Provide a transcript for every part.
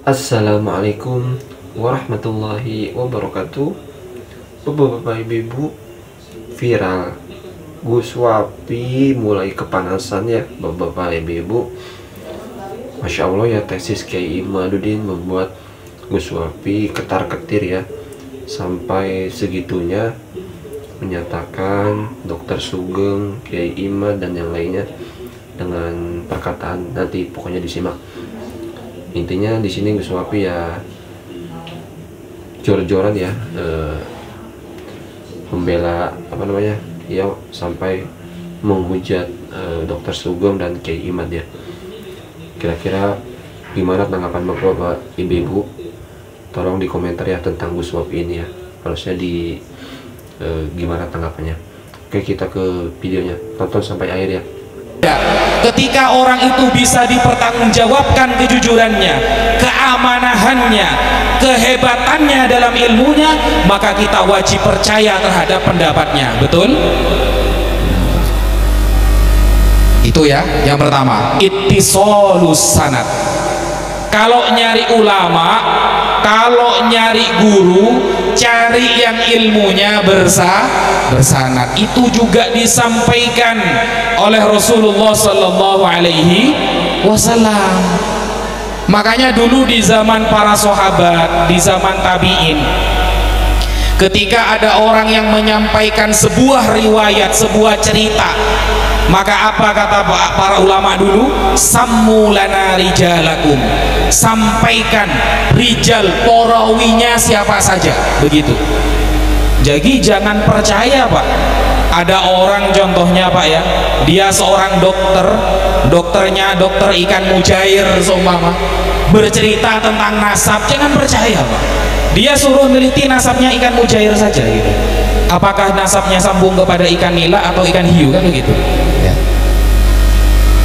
Assalamualaikum warahmatullahi wabarakatuh. Bapak-bapak ibu-ibu, viral Gus Wapi mulai kepanasan ya bapak-bapak ibu-ibu. Masya Allah ya, tesis Kiai Imaduddin membuat Gus Wapi ketar-ketir ya, sampai segitunya menyatakan Dr. Sugeng, Kiai Imad dan yang lainnya dengan perkataan nanti pokoknya disimak. Intinya di sini Gus Wapi ya jor-joran ya, membela ya sampai menghujat Dr. Sugeng dan Kiai Imad ya. Kira-kira gimana tanggapan bapak ibu-ibu? Tolong di komentar ya tentang Gus Wapi ini ya, harusnya di gimana tanggapannya. Oke, kita ke videonya, tonton sampai akhir ya. Ketika orang itu bisa dipertanggungjawabkan kejujurannya, keamanahannya, kehebatannya dalam ilmunya, maka kita wajib percaya terhadap pendapatnya. Betul? Itu ya, yang pertama, ittisolus sanad. Kalau nyari ulama, kalau nyari guru, cari yang ilmunya bersanad. Itu juga disampaikan oleh Rasulullah Sallallahu Alaihi Wasallam. Makanya dulu di zaman para sahabat, di zaman tabi'in, ketika ada orang yang menyampaikan sebuah riwayat, sebuah cerita, maka apa kata para ulama dulu? Sammu lana rijalakum, sampaikan rijal perawinya siapa saja, begitu. Jadi jangan percaya Pak, ada orang contohnya Pak ya, dia seorang dokter, dokternya dokter ikan mujair seumpama, bercerita tentang nasab, jangan percaya Pak. Dia suruh meneliti nasabnya ikan mujair saja gitu. Apakah nasabnya sambung kepada ikan nila atau ikan hiu, kan begitu ya.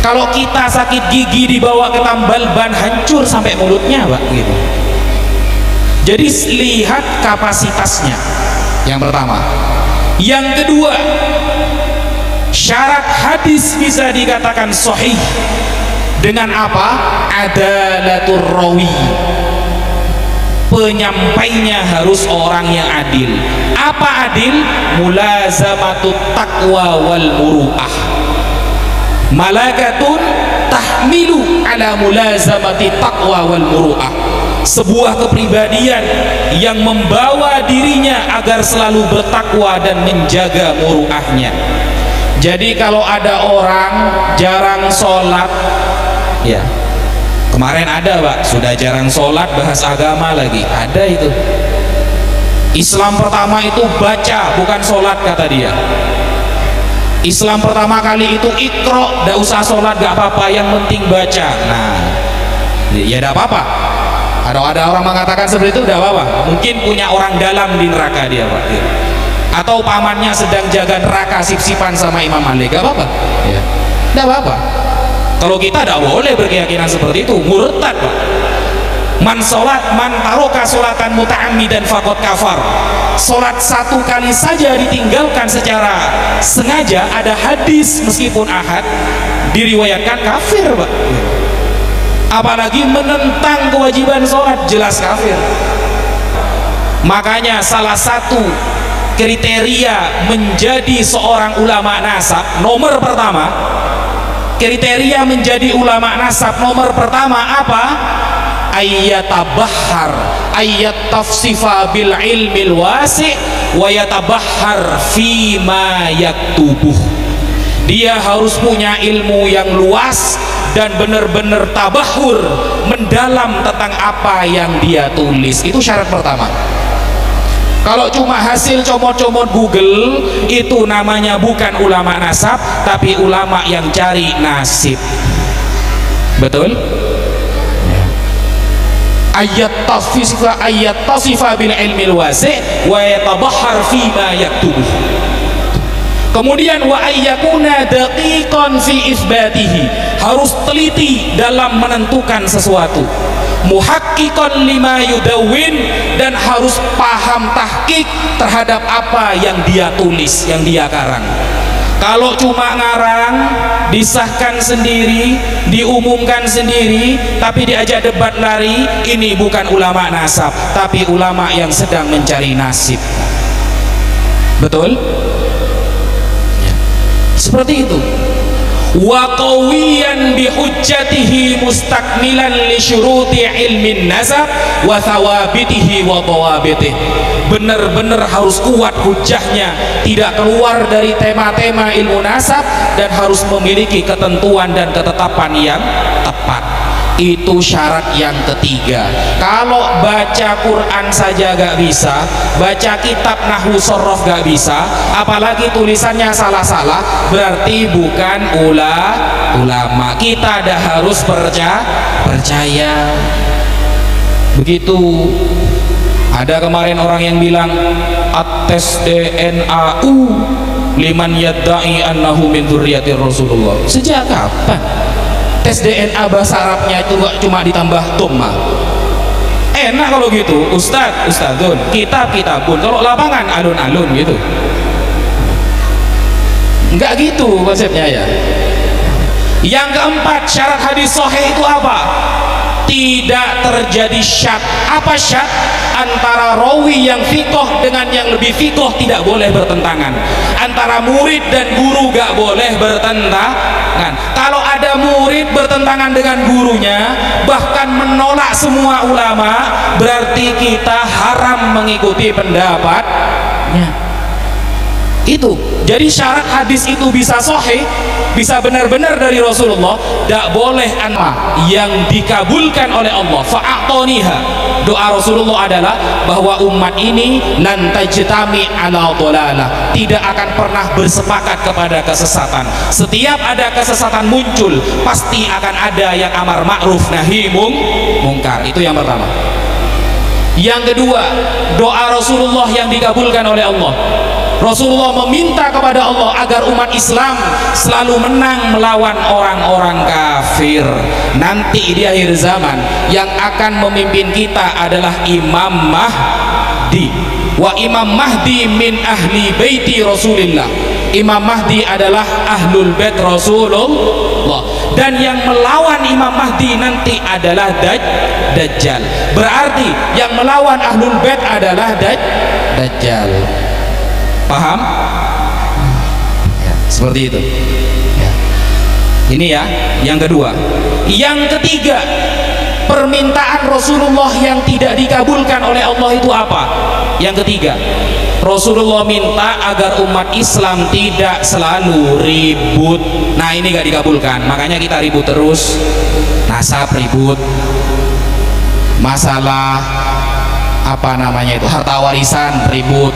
Kalau kita sakit gigi dibawa ke tambal ban, hancur sampai mulutnya Pak gitu. Jadi lihat kapasitasnya, yang pertama. Yang kedua, syarat hadis bisa dikatakan sahih dengan apa? Adalatur rawi, penyampainya harus orang yang adil. Apa adil? Mulazamatut taqwa wal muru'ah, malakatun tahmilu ala mulazamati taqwa wal muru'ah, sebuah kepribadian yang membawa dirinya agar selalu bertakwa dan menjaga muru'ahnya. Jadi kalau ada orang jarang sholat ya, kemarin ada Pak, sudah jarang sholat bahas agama lagi, ada itu. Islam pertama itu baca bukan sholat kata dia. Islam pertama kali itu ikro, gak usah sholat gak apa-apa, yang penting baca. Nah ya gak apa-apa. Ada orang mengatakan seperti itu, gak apa-apa. Mungkin punya orang dalam di neraka dia Pak, atau pamannya sedang jaga neraka sip-sipan sama Imam Malik, gak apa-apa ya. Gak apa-apa. Kalau kita tidak boleh berkeyakinan seperti itu, murtad Pak. Man taroka sholatan muta'ammidan faqad kafar. Sholat satu kali saja ditinggalkan secara sengaja, ada hadis meskipun ahad diriwayatkan kafir Pak. Apalagi menentang kewajiban sholat, jelas kafir. Makanya salah satu kriteria menjadi seorang ulama nasab, nomor pertama, kriteria menjadi ulama nasab nomor pertama apa? Ayyatabahhar, ayyatafsifa bil ilmil wasi' wa yatabahhar fima yaktubuh. Dia harus punya ilmu yang luas dan benar-benar tabahur, mendalam tentang apa yang dia tulis. Itu syarat pertama. Kalau cuma hasil comot-comot Google, itu namanya bukan ulama nasab, tapi ulama yang cari nasib. Betul? Ayat tasifa bil ilmil wasi' wa yatabahhar fima yaktubuh. Kemudian wa ayyakuna daqiqan fi isbatihi, harus teliti dalam menentukan sesuatu, muhaqqiqan lima yudawwin, dan harus paham tahqiq terhadap apa yang dia tulis, yang dia karang. Kalau cuma ngarang, disahkan sendiri, diumumkan sendiri, tapi diajak debat lari, ini bukan ulama nasab, tapi ulama yang sedang mencari nasib. Betul? Ya. Seperti itu. Wa qawiyan bi hujjatihi mustakmilan li syuruti ilmin nasab wa thawabitihi wa thawabitih. Benar-benar harus kuat hujahnya, tidak keluar dari tema-tema ilmu nasab, dan harus memiliki ketentuan dan ketetapan yang tepat. Itu syarat yang ketiga. Kalau baca Quran saja gak bisa, baca kitab nahwu sorof gak bisa, apalagi tulisannya salah-salah, berarti bukan ulama. Kita ada harus percaya. Begitu. Ada kemarin orang yang bilang ates DNAU liman yadda'i annahu min dzurriyyatir Rasulullah. Sejak kapan tes DNA bahasa Arabnya itu gak cuma ditambah tumma? Enak kalau gitu, ustadzun, kitabun. Kalau lapangan alun-alun gitu. Enggak gitu konsepnya ya. Yang keempat, syarat hadis sahih itu apa? Tidak terjadi syad. Apa syad? Antara rawi yang fikoh dengan yang lebih fikoh tidak boleh bertentangan. Antara murid dan guru gak boleh bertentangan. Kalau ada murid bertentangan dengan gurunya, bahkan menolak semua ulama, berarti kita haram mengikuti pendapatnya. Itu jadi syarat hadis itu bisa sahih, bisa benar-benar dari Rasulullah, tidak boleh yang dikabulkan oleh Allah. Fa'atoniha, doa Rasulullah adalah bahwa umat ini lan tajtami ala dhalalah, tidak akan pernah bersepakat kepada kesesatan. Setiap ada kesesatan muncul, pasti akan ada yang amar ma'ruf nahi mungkar. Itu yang pertama. Yang kedua, doa Rasulullah yang dikabulkan oleh Allah. Rasulullah meminta kepada Allah agar umat Islam selalu menang melawan orang-orang kafir. Nanti di akhir zaman yang akan memimpin kita adalah Imam Mahdi. Wa Imam Mahdi min ahli baiti Rasulillah. Imam Mahdi adalah ahlul bait Rasulullah. Dan yang melawan Imam Mahdi nanti adalah Dajjal. Berarti yang melawan ahlul bait adalah Dajjal. Paham? Ya, seperti itu ya. Ini ya, yang kedua. Yang ketiga, permintaan Rasulullah yang tidak dikabulkan oleh Allah itu apa? Yang ketiga, Rasulullah minta agar umat Islam tidak selalu ribut. Nah, ini gak dikabulkan, makanya kita ribut terus. Nasab ribut, masalah apa namanya itu, harta warisan ribut,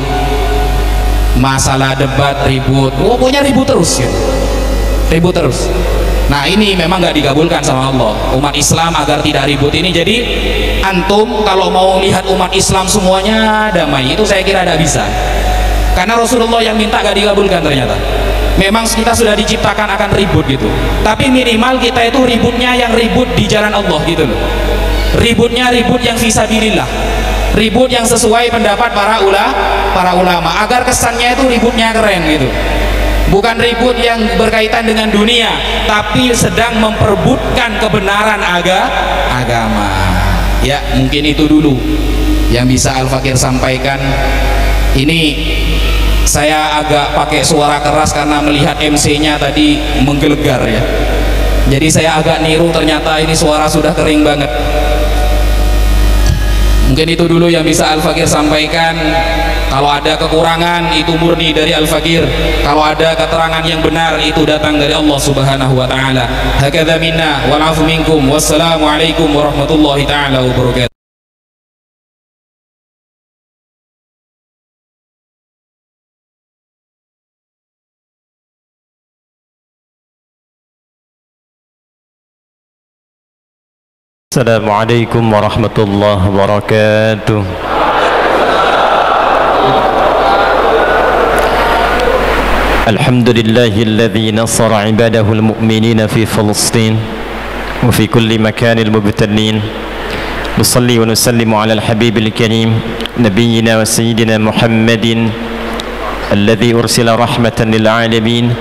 masalah debat ribut, pokoknya ribut terus ya. Ribut terus. Nah, ini memang gak dikabulkan sama Allah. Umat Islam agar tidak ribut ini, jadi antum kalau mau lihat umat Islam semuanya damai, itu saya kira tidak bisa, karena Rasulullah yang minta gak dikabulkan ternyata. Memang kita sudah diciptakan akan ribut gitu, tapi minimal kita itu ributnya yang ribut di jalan Allah gitu loh. Ributnya ribut yang fisabilillah, ribut yang sesuai pendapat para ulama, agar kesannya itu ributnya keren gitu. Bukan ribut yang berkaitan dengan dunia, tapi sedang memperebutkan kebenaran agama. Ya, mungkin itu dulu yang bisa Al-Fakir sampaikan. Ini saya agak pakai suara keras karena melihat MC-nya tadi menggelegar ya. Jadi saya agak niru, ternyata ini suara sudah kering banget. Mungkin itu dulu yang bisa Al-Fakir sampaikan. Kalau ada kekurangan itu murni dari Al-Fakir. Kalau ada keterangan yang benar itu datang dari Allah Subhanahu wa taala. Hakadza minna wal 'afu minkum. Wassalamualaikum warahmatullahi taala wabarakatuh. Assalamualaikum warahmatullahi wabarakatuh. Alhamdulillahilladzi nasara ibadahu al-mu'minina fi Filistin wa fi kulli makanil mubtalin. Nusalli wa nusallimu ala al-habibil karim nabiyyina wa sayyidina Muhammadin alladzi ursila rahmatan lil alamin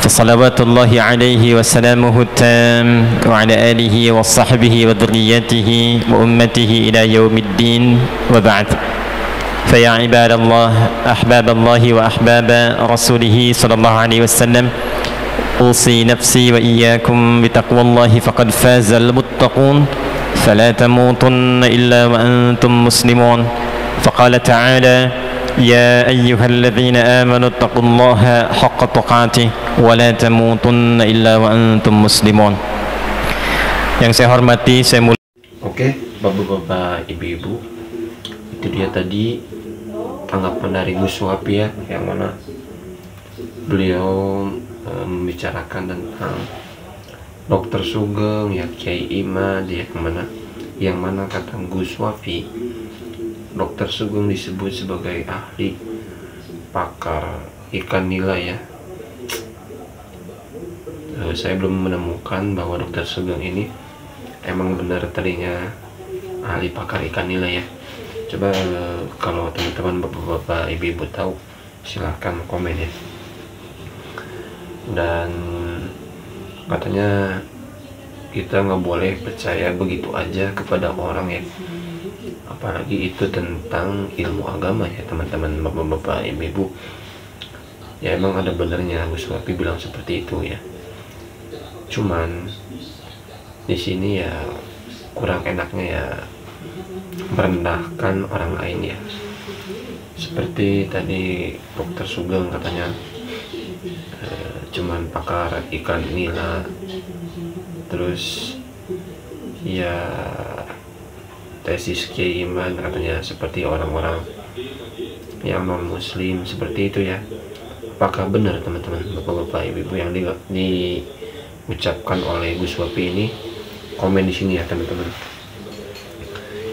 فصلوات الله عليه وسلامه التام وعلى آله وصحبه وذريته وأمته إلى يوم الدين وبعد. فيا عباد الله أحباب الله وأحباب رسوله صلى الله عليه وسلم، أوصي نفسي وإياكم بتقوى الله فقد فاز المتقون، فلا تموتن إلا وأنتم مسلمون. فقال تعالى: يا أيها الذين آمنوا اتقوا الله حق تقاته ولا تموتن إلا وأنتم مسلمون. Yang saya hormati, saya Oke, bapak-bapak, ibu-ibu, itu dia tadi tanggapan dari Gus Wapi ya, yang mana beliau membicarakan tentang Dr. Sugeng ya, Kiai Imad ya, yang mana kata Gus Wapi, Dr. Sugeng disebut sebagai ahli pakar ikan nila ya. Saya belum menemukan bahwa Dr. Sugeng ini emang benar tadinya ahli pakar ikan nila ya. Coba kalau teman-teman, bapak-bapak, ibu-ibu tahu, silahkan komen ya. Dan katanya kita nggak boleh percaya begitu aja kepada orang ya, apalagi itu tentang ilmu agama ya teman-teman, bapak-bapak, ibu-ibu. Ya emang ada benernya Gus Wapi bilang seperti itu ya. Cuman di sini ya kurang enaknya ya merendahkan orang lain ya. Seperti tadi Dr. Sugeng katanya cuman pakar ikan nila, terus ya tesis Kiai Imad katanya seperti orang-orang yang non muslim seperti itu ya. Apakah benar teman-teman, bapak-bapak, ibu-ibu, yang diucapkan oleh Gus Wapi ini? Komen di sini ya teman-teman.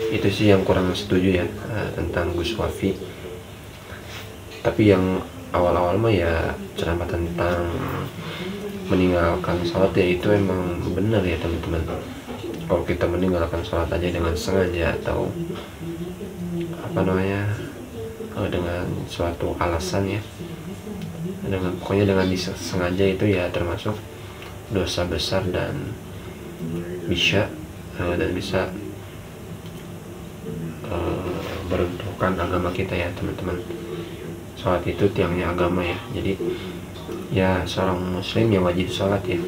Itu sih yang kurang setuju ya tentang Gus Wapi. Tapi yang awal-awal mah ya ceramah tentang meninggalkan sholat ya, itu emang benar ya teman-teman. Kalau kita meninggalkan sholat aja dengan sengaja atau dengan suatu alasan ya, pokoknya dengan disengaja, itu ya termasuk dosa besar dan bisa meruntuhkan agama kita ya teman-teman. Sholat itu tiangnya agama ya, jadi ya seorang muslim yang wajib sholat ya.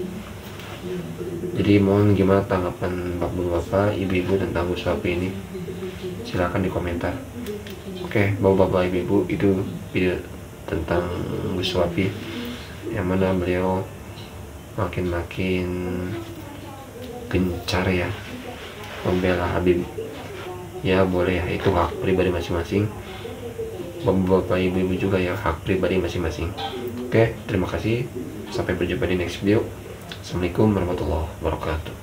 Jadi mohon gimana tanggapan bapak-bapak, ibu-ibu tentang Gus Wapi ini? Silahkan di komentar. Oke, bapak-bapak, ibu-ibu, itu video tentang Gus Wapi, yang mana beliau makin gencar ya membela Habib. Ya boleh ya, itu hak pribadi masing-masing. Bapak-bapak, ibu-ibu juga ya, hak pribadi masing-masing. Oke, terima kasih. Sampai berjumpa di next video. Assalamualaikum warahmatullahi wabarakatuh.